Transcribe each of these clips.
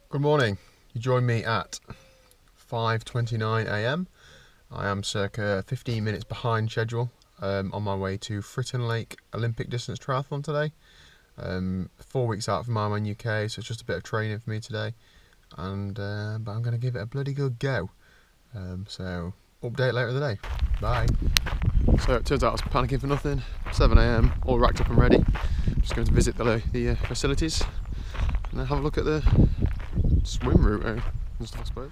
Good morning. You join me at 5:29 a.m. I am circa 15 minutes behind schedule on my way to Fritton Lake Olympic distance triathlon today. 4 weeks out from IRONMAN UK, so it's just a bit of training for me today. But I'm going to give it a bloody good go. So update later in the day. Bye. So it turns out I was panicking for nothing. 7 a.m. all racked up and ready. Just going to visit the facilities and then have a look at the swim route and stuff, I suppose.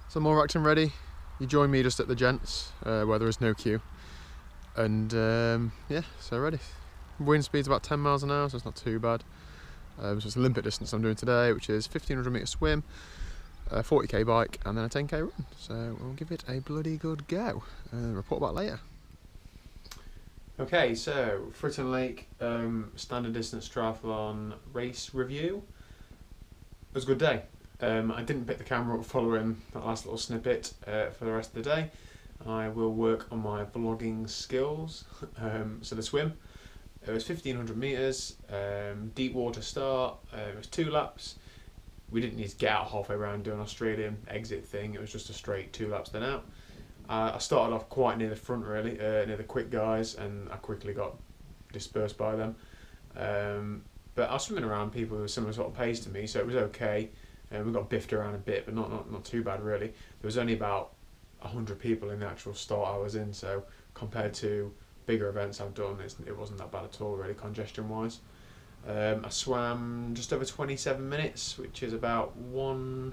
So I'm all racked and ready. You join me just at the gents where there is no queue, and yeah, so ready. Wind speed's about 10 miles an hour, so it's not too bad. So it's Olympic distance I'm doing today, which is 1500 metre swim, a 40k bike, and then a 10k run. So we'll give it a bloody good go. Report back later. Okay, so Fritton Lake standard distance triathlon race review. It was a good day. I didn't pick the camera up following that last little snippet for the rest of the day. I will work on my vlogging skills. So the swim, it was 1500 metres, deep water start, it was 2 laps. We didn't need to get out halfway around doing an Australian exit thing, it was just a straight 2 laps then out. I started off quite near the front really, near the quick guys, and I quickly got dispersed by them. But I was swimming around people who were similar sort of pace to me, so it was okay. We got biffed around a bit, but not too bad really. There was only about 100 people in the actual start I was in, so compared to bigger events I've done, it wasn't that bad at all really, congestion wise. I swam just over 27 minutes, which is about 1:45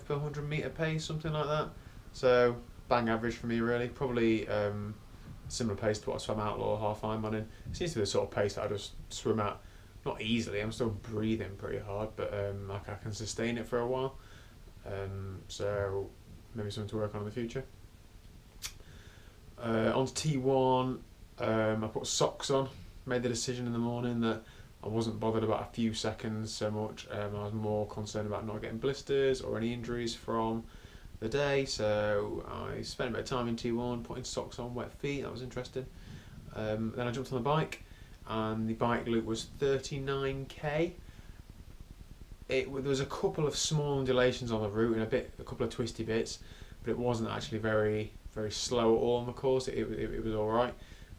per 100 metre pace, something like that. So bang average for me really, probably similar pace to what I swam Outlaw half Ironman in. It seems to be the sort of pace that I just swim at. Not easily, I'm still breathing pretty hard, but like I can sustain it for a while. So maybe something to work on in the future. On to T1, I put socks on. Made the decision in the morning that I wasn't bothered about a few seconds so much. I was more concerned about not getting blisters or any injuries from the day, so I spent a bit of time in T1 putting socks on wet feet. That was interesting. Then I jumped on the bike, and the bike loop was 39k. There was a couple of small undulations on the route and a couple of twisty bits, but it wasn't actually very slow at all on the course. It was all right.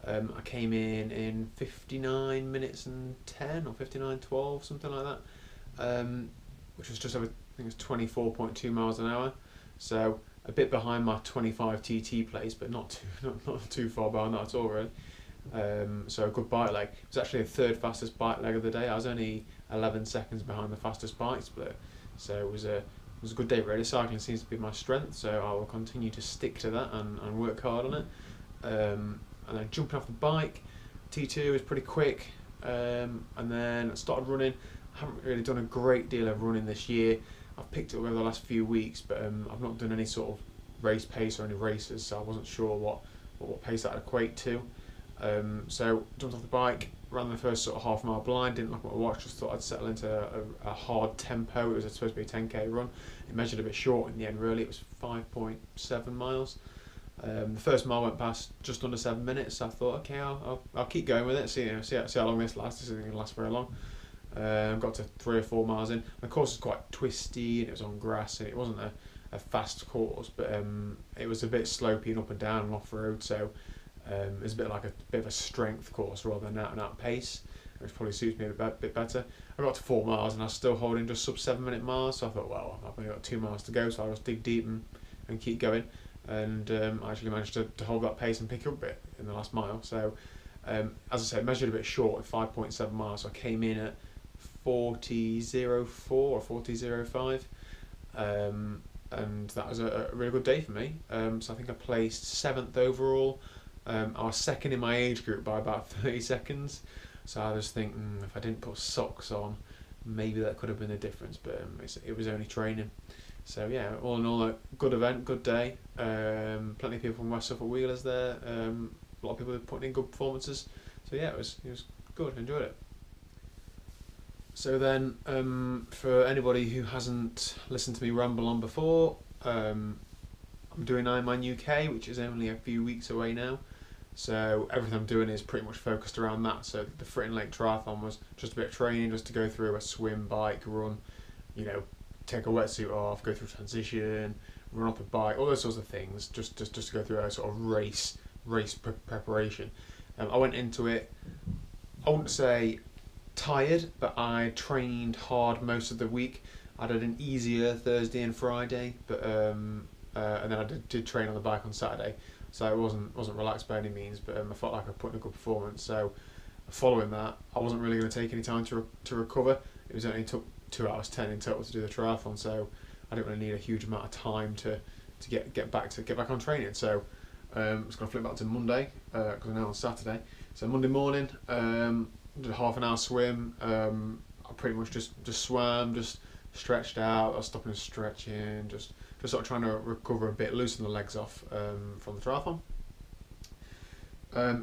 I came in 59 minutes and 10 or 59:12, something like that, which was just over, I think it was 24.2 miles an hour. So a bit behind my 25 TT place, but not too far behind that at all really. So a good bike leg. It was actually the 3rd fastest bike leg of the day. I was only 11 seconds behind the fastest bike split. So it was a good day really. Cycling seems to be my strength, so I will continue to stick to that and work hard on it. And then jumping off the bike, T2 was pretty quick, and then I started running. I haven't really done a great deal of running this year. I've picked it up over the last few weeks, but I've not done any sort of race pace or any races, so I wasn't sure what pace that would equate to. So jumped off the bike, ran the first sort of half mile blind, didn't look at my watch, just thought I'd settle into a hard tempo. It was supposed to be a 10k run. It measured a bit short in the end really, it was 5.7 miles. The first mile went past just under 7 minutes, so I thought, okay, I'll keep going with it, see how long this lasts. This isn't going to last very long. Got to 3 or 4 miles in. The course was quite twisty and it was on grass, and it wasn't a fast course, but it was a bit slopey and up and down and off road, so it was a bit of a strength course rather than out and out pace, which probably suits me a bit better. I got to 4 miles and I was still holding just sub 7 minute miles, so I thought, well, I've only got 2 miles to go, so I'll just dig deep and keep going. And I actually managed to hold that pace and pick up a bit in the last mile. So as I said, measured a bit short at 5.7 miles, so I came in at 40:04 or 40:05, and that was a really good day for me. So I think I placed 7th overall. I was 2nd in my age group by about 30 seconds, so I was thinking if I didn't put socks on, maybe that could have been the difference, but it was only training. So yeah, all in all, a good event, good day. Plenty of people from West Suffolk Wheelers there. A lot of people putting in good performances. So yeah, it was good. Enjoyed it. So then, for anybody who hasn't listened to me ramble on before, I'm doing IRONMAN UK, which is only a few weeks away now. So everything I'm doing is pretty much focused around that. So the Fritton Lake Triathlon was just a bit of training, just to go through a swim, bike, run, you know, take a wetsuit off, go through transition, run up a bike, all those sorts of things, just to go through a sort of race preparation. I went into it, I wouldn't say tired, but I trained hard most of the week. I did an easier Thursday and Friday, but and then I did train on the bike on Saturday, so it wasn't relaxed by any means, but I felt like I put in a good performance. So following that, I wasn't really going to take any time to recover. It was only took 2 hours 10 in total to do the triathlon, so I didn't really need a huge amount of time to get back on training. So I'm just going to flip back to Monday because I'm now on Saturday. So Monday morning, did a half an hour swim. I pretty much just swam, just stretched out. I was stopping and stretching, just sort of trying to recover a bit, loosen the legs off from the triathlon.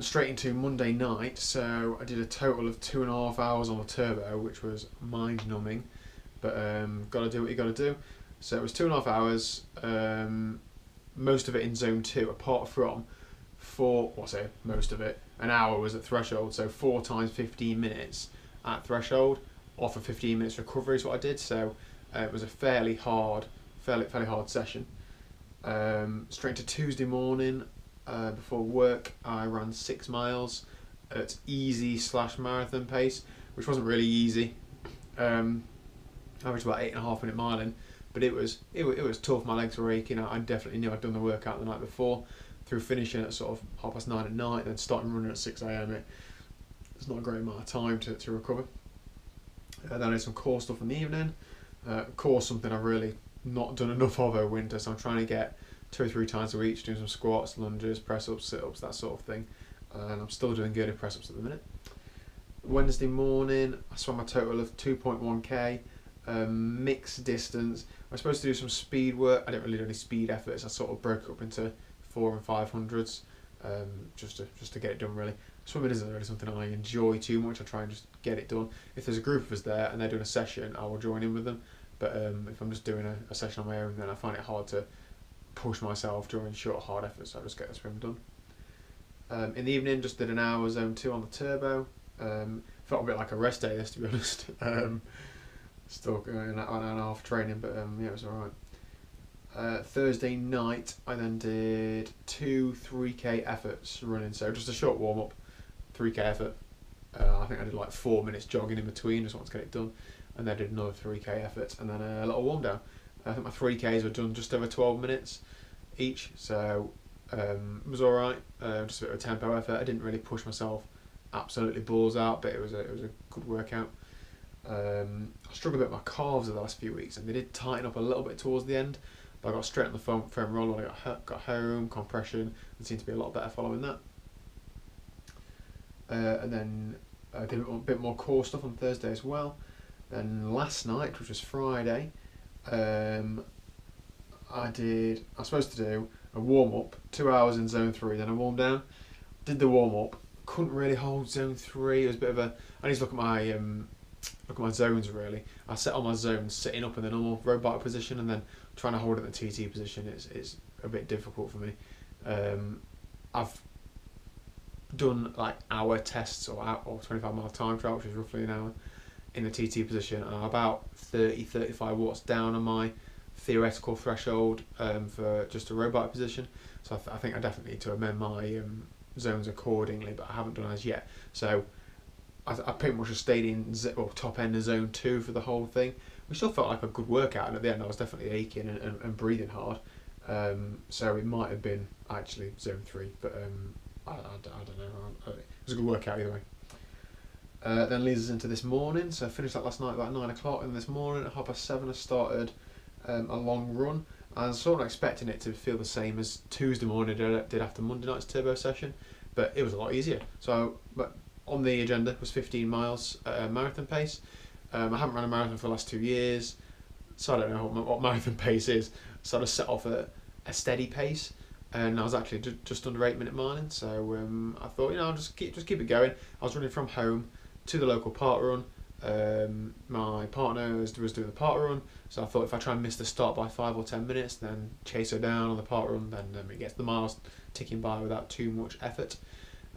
Straight into Monday night, so I did a total of 2.5 hours on the turbo, which was mind-numbing, but got to do what you got to do. So it was 2.5 hours, most of it in zone 2, apart from most of it, an hour was at threshold, so 4 times 15 minutes at threshold, off of 15 minutes recovery is what I did. So it was a fairly hard session. Straight to Tuesday morning. Before work, I ran 6 miles at easy / marathon pace, which wasn't really easy. Averaged about 8.5 minute miling, but it was tough. My legs were aching. I definitely knew I'd done the workout the night before. Through finishing at sort of 9:30 at night, then starting running at 6 a.m. It's not a great amount of time to recover. Then I did some core stuff in the evening. Core something I've really not done enough of over winter, so I'm trying to get 2 or 3 times a week, doing some squats, lunges, press-ups, sit-ups, that sort of thing. And I'm still doing good at press-ups at the minute. Wednesday morning, I swam a total of 2.1k, mixed distance. I was supposed to do some speed work. I didn't really do any speed efforts. I sort of broke it up into 4 and 500s, just to get it done really. Swimming isn't really something I enjoy too much. I try and just get it done. If there's a group of us there and they're doing a session, I will join in with them. But if I'm just doing a session on my own, then I find it hard to push myself during short, hard efforts, so I just get the swim done. In the evening, just did an hour zone 2 on the turbo. Felt a bit like a rest day, this, to be honest. Still going an hour and a half training, but yeah, it was alright. Thursday night, I then did 2 3k efforts running, so just a short warm up, 3k effort. I think I did like 4 minutes jogging in between, just wanted to get it done, and then did another 3k effort, and then a little warm down. I think my 3Ks were done just over 12 minutes each, so it was alright. Just a bit of a tempo effort. I didn't really push myself absolutely balls out, but it was a good workout. I struggled a bit with my calves the last few weeks, and they did tighten up a little bit towards the end, but I got straight on the foam roller when I got home, compression, and seemed to be a lot better following that. And then I did a bit more core stuff on Thursday as well. Then last night, which was Friday, I was supposed to do a warm up, 2 hours in zone 3, then a warm down. Did the warm up, couldn't really hold zone 3. It was a bit of a, I need to look at my zones really. I set on my zones sitting up in the normal road bike position, and then trying to hold it in the TT position is a bit difficult for me. I've done like hour tests or 25-mile time trial, which is roughly an hour, in the TT position, and I'm about 30-35 watts down on my theoretical threshold for just a road bike position. So I think I definitely need to amend my zones accordingly, but I haven't done as yet. So I pretty much just stayed in top end of zone 2 for the whole thing, which still felt like a good workout, and at the end I was definitely aching and breathing hard. So it might have been actually zone 3, but I don't know. It was a good workout either way. Then leads us into this morning. So I finished that last night about 9 o'clock, and this morning at 7:30 I started a long run. I was sort of expecting it to feel the same as Tuesday morning did after Monday night's turbo session, but it was a lot easier. So, but on the agenda was 15 miles at a marathon pace. I haven't run a marathon for the last 2 years, so I don't know what marathon pace is. So I just set off a steady pace, and I was actually just under 8 minute miling. So I thought, I'll just keep it going. I was running from home to the local park run. My partner was doing the park run, so I thought if I try and miss the start by 5 or 10 minutes, then chase her down on the park run, then it gets the miles ticking by without too much effort.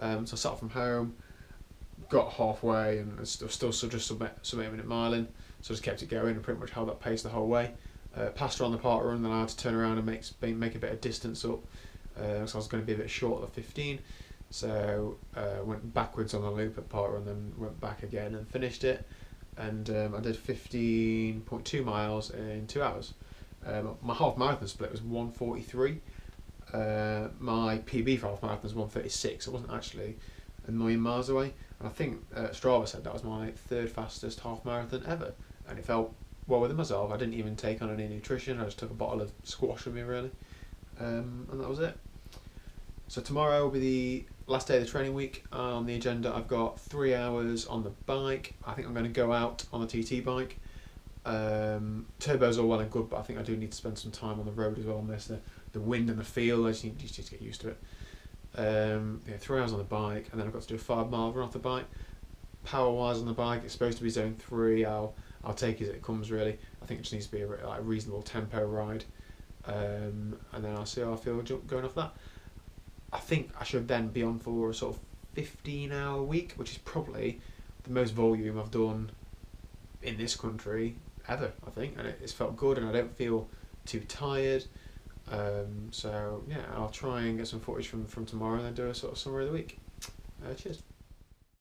So I set off from home, got halfway, and still just sub 8 minute miling. so I just kept it going and pretty much held that pace the whole way. Passed her on the park run, then I had to turn around and make a bit of distance up, so I was going to be a bit short of 15, so went backwards on the loop at park run, then went back again and finished it, and I did 15.2 miles in 2 hours. My half marathon split was 1:43. My PB for half marathon was 1:36. It wasn't actually a million miles away, and I think Strava said that was my 3rd fastest half marathon ever, and it felt well within myself. I didn't even take on any nutrition. I just took a bottle of squash with me, really, and that was it. So tomorrow will be the last day of the training week. On the agenda, I've got 3 hours on the bike. I think I'm going to go out on the TT bike. Turbo's all well and good, but I think I do need to spend some time on the road as well on this. The wind and the feel, I just need to get used to it. 3 hours on the bike, and then I've got to do a 5-mile run off the bike. Power wise on the bike, it's supposed to be zone 3. I'll take it as it comes, really. I think it just needs to be a reasonable tempo ride, and then I'll see how I feel going off that. I think I should then be on for a sort of 15-hour week, which is probably the most volume I've done in this country ever, I think, and it's felt good, and I don't feel too tired. So yeah, I'll try and get some footage from tomorrow and then do a sort of summary of the week. Cheers.